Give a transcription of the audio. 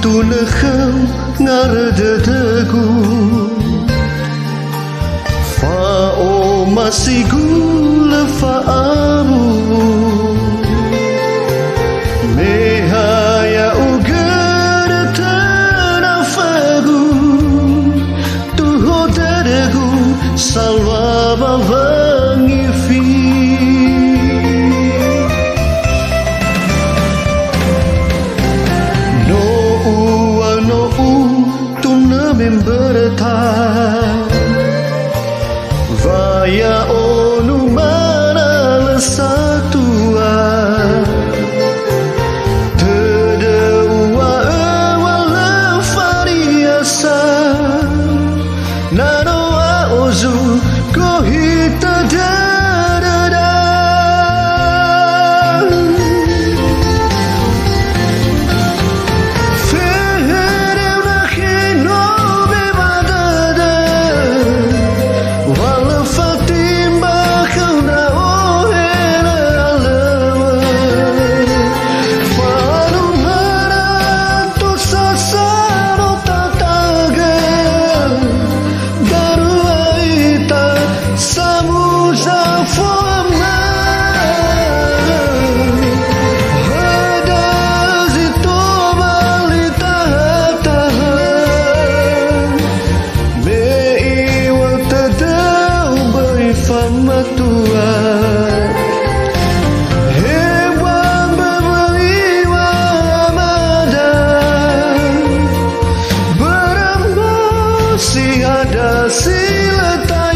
tunekhem ngardedegu fa'o masigu lefa'amu mehaya ugere tenafagu tuho dedegu salwa bavangifi membertai vaya onu mana lesatua tedua wala fariasa nanoa ozu kohita dadada matua hewan berberiwa amada beremosi ada siletai